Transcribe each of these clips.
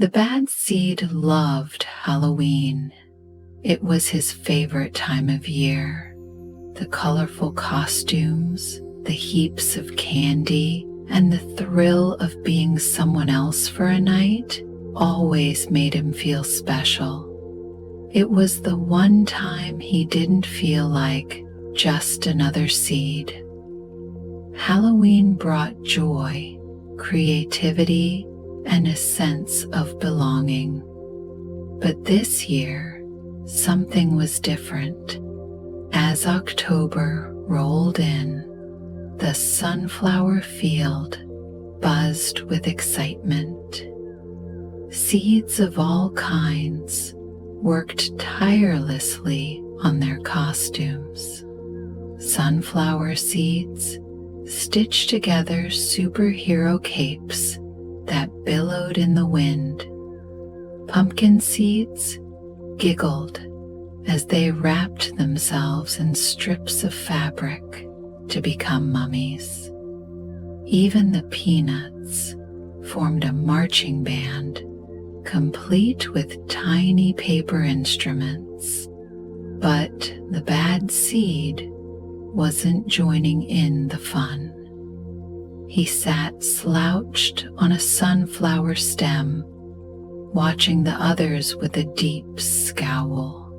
The bad seed loved Halloween. It was his favorite time of year. The colorful costumes, the heaps of candy, and the thrill of being someone else for a night always made him feel special. It was the one time he didn't feel like just another seed. Halloween brought joy, creativity, and a sense of belonging. But this year, something was different. As October rolled in, the sunflower field buzzed with excitement. Seeds of all kinds worked tirelessly on their costumes. Sunflower seeds stitched together superhero capes that billowed in the wind. Pumpkin seeds giggled as they wrapped themselves in strips of fabric to become mummies. Even the peanuts formed a marching band, complete with tiny paper instruments. But the bad seed wasn't joining in the fun. He sat slouched on a sunflower stem, watching the others with a deep scowl.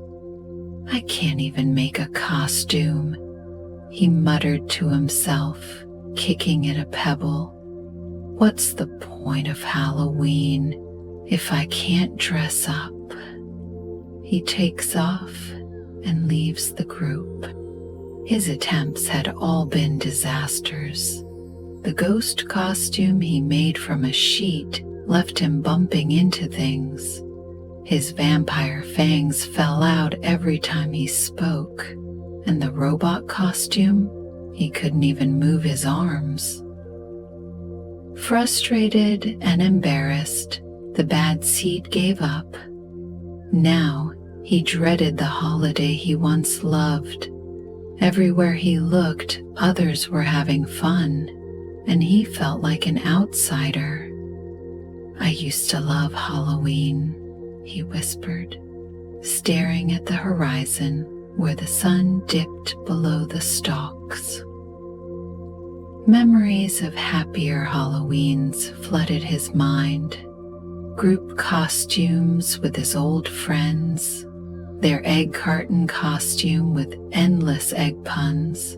"I can't even make a costume," he muttered to himself, kicking at a pebble. "What's the point of Halloween if I can't dress up?" He takes off and leaves the group. His attempts had all been disasters. The ghost costume he made from a sheet left him bumping into things. His vampire fangs fell out every time he spoke, and the robot costume, he couldn't even move his arms. Frustrated and embarrassed, the bad seed gave up. Now he dreaded the holiday he once loved. Everywhere he looked, others were having fun, and he felt like an outsider. "I used to love Halloween," he whispered, staring at the horizon where the sun dipped below the stalks. Memories of happier Halloweens flooded his mind. Group costumes with his old friends, their egg carton costume with endless egg puns,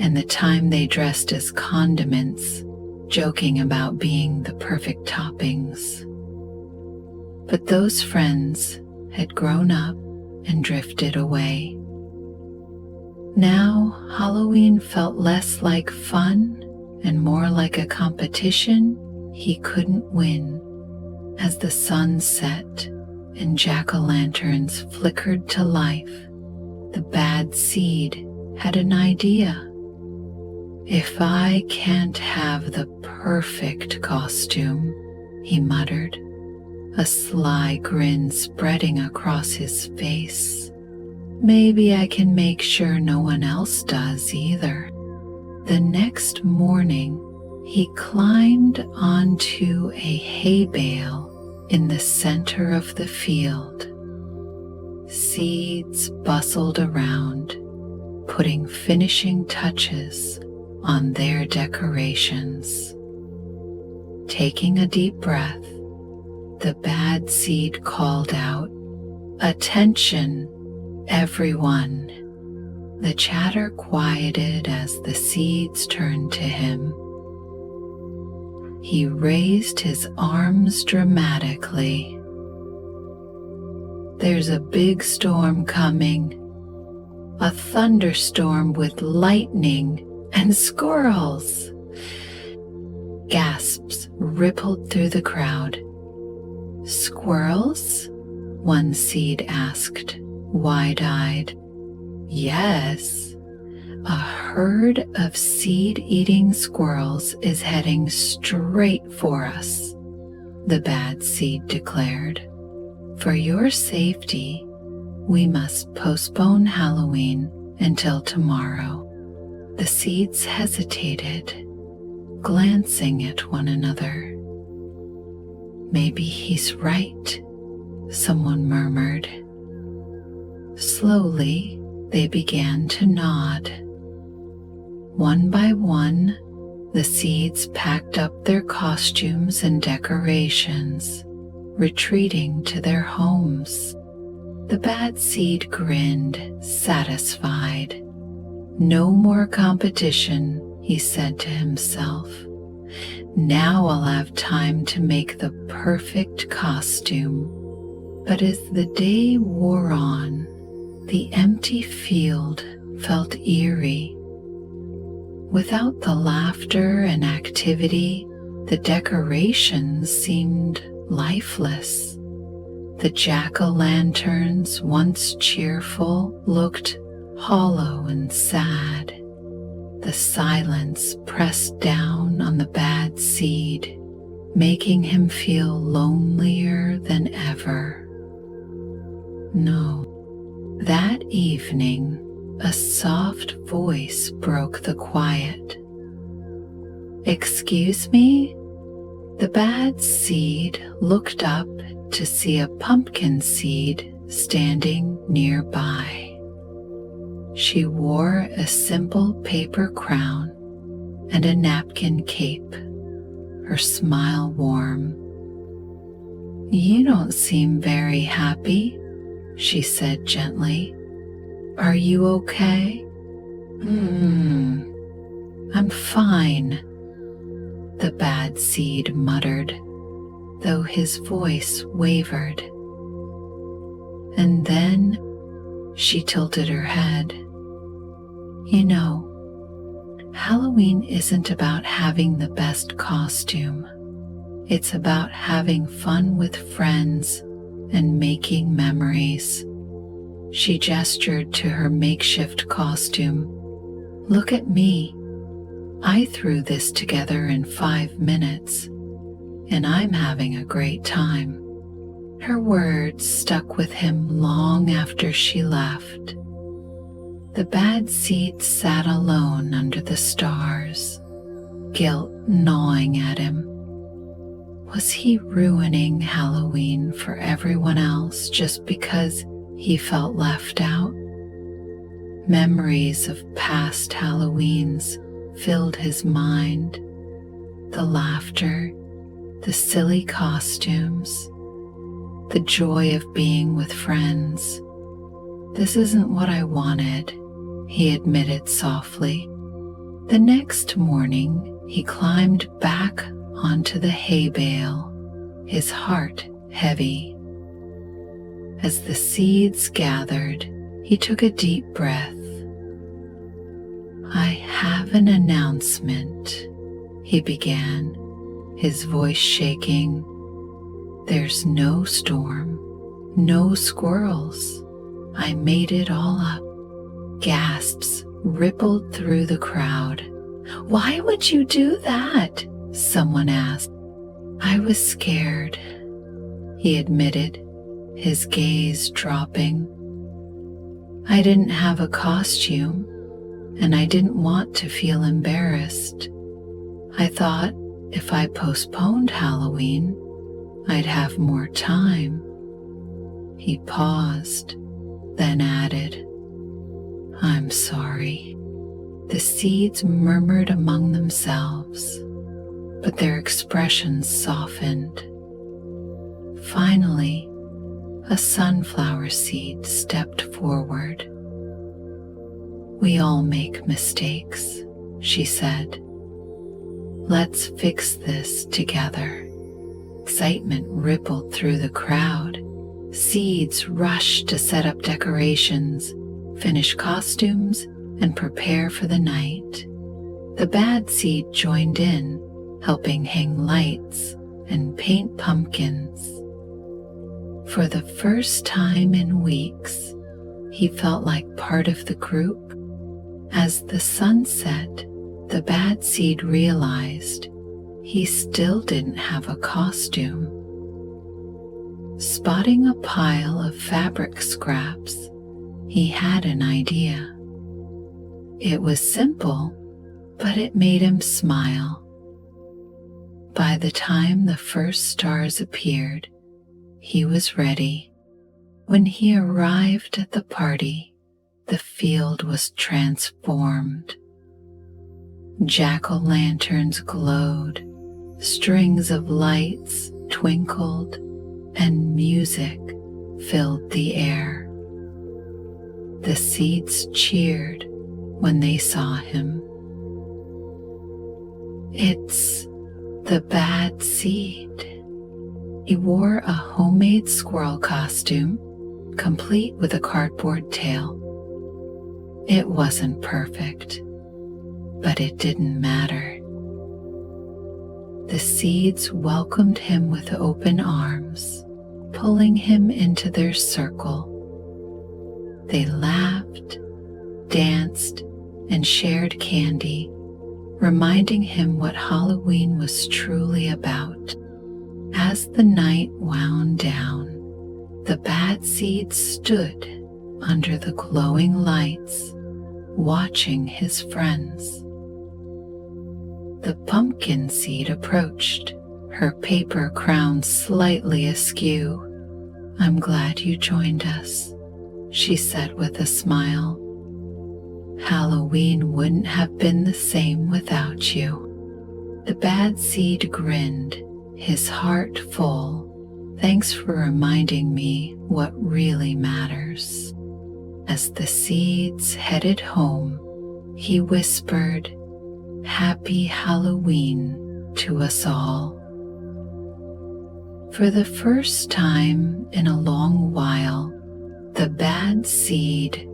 and the time they dressed as condiments, joking about being the perfect toppings. But those friends had grown up and drifted away. Now Halloween felt less like fun and more like a competition he couldn't win. As the sun set and jack-o'-lanterns flickered to life, the bad seed had an idea. "If I can't have the perfect costume," he muttered, a sly grin spreading across his face, "maybe I can make sure no one else does either." The next morning, he climbed onto a hay bale in the center of the field. Seeds bustled around, putting finishing touches on their decorations. Taking a deep breath, the bad seed called out, "Attention, everyone." The chatter quieted as the seeds turned to him. He raised his arms dramatically. "There's a big storm coming. A thunderstorm with lightning and squirrels." Gasps rippled through the crowd. "Squirrels?" one seed asked, wide-eyed. "Yes. A herd of seed-eating squirrels is heading straight for us," the bad seed declared. "For your safety, we must postpone Halloween until tomorrow." The seeds hesitated, glancing at one another. Maybe he's right, someone murmured. Slowly, they began to nod. One by one, the seeds packed up their costumes and decorations, retreating to their homes. The bad seed grinned, satisfied. No more competition, he said to himself. Now I'll have time to make the perfect costume. But as the day wore on, the empty field felt eerie. Without the laughter and activity, the decorations seemed lifeless. The jack-o'-lanterns, once cheerful, looked hollow and sad. The silence pressed down on the bad seed, making him feel lonelier than ever. No, that evening, a soft voice broke the quiet. "Excuse me?" The bad seed looked up to see a pumpkin seed standing nearby. She wore a simple paper crown and a napkin cape, her smile warm. "You don't seem very happy," she said gently. "Are you okay?" I'm fine," the bad seed muttered, though his voice wavered. And then she tilted her head. "You know, Halloween isn't about having the best costume. It's about having fun with friends and making memories." She gestured to her makeshift costume. "Look at me. I threw this together in 5 minutes, and I'm having a great time." Her words stuck with him long after she left. The bad seed sat alone under the stars, guilt gnawing at him. Was he ruining Halloween for everyone else just because he felt left out? Memories of past Halloweens filled his mind. The laughter, the silly costumes, the joy of being with friends. "This isn't what I wanted," he admitted softly. The next morning, he climbed back onto the hay bale, his heart heavy. As the seeds gathered, he took a deep breath. "I have an announcement," he began, his voice shaking. "There's no storm, no squirrels. I made it all up." Gasps rippled through the crowd. "Why would you do that?" someone asked. "I was scared," he admitted, his gaze dropping. "I didn't have a costume, and I didn't want to feel embarrassed. I thought if I postponed Halloween, I'd have more time." He paused, then added, "I'm sorry." The seeds murmured among themselves, but their expressions softened. Finally, a sunflower seed stepped forward. "We all make mistakes," she said. "Let's fix this together." Excitement rippled through the crowd. Seeds rushed to set up decorations, finish costumes, and prepare for the night. The bad seed joined in, helping hang lights and paint pumpkins. For the first time in weeks, he felt like part of the group. As the sun set, the bad seed realized he still didn't have a costume. Spotting a pile of fabric scraps, he had an idea. It was simple, but it made him smile. by the time the first stars appeared, he was ready. When he arrived at the party, the field was transformed. Jack-o'-lanterns glowed, strings of lights twinkled, and music filled the air. The seeds cheered when they saw him. "It's the bad seed." He wore a homemade squirrel costume, complete with a cardboard tail. It wasn't perfect, but it didn't matter. The seeds welcomed him with open arms, pulling him into their circle. They laughed, danced, and shared candy, reminding him what Halloween was truly about. As the night wound down, the bad seed stood under the glowing lights, watching his friends. The pumpkin seed approached, her paper crown slightly askew. "I'm glad you joined us," she said with a smile. "Halloween wouldn't have been the same without you." The bad seed grinned, his heart full. "Thanks for reminding me what really matters." As the seeds headed home, he whispered, "Happy Halloween to us all." For the first time in a long while, the bad seed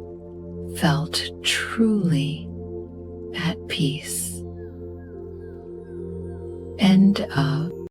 felt truly at peace. End of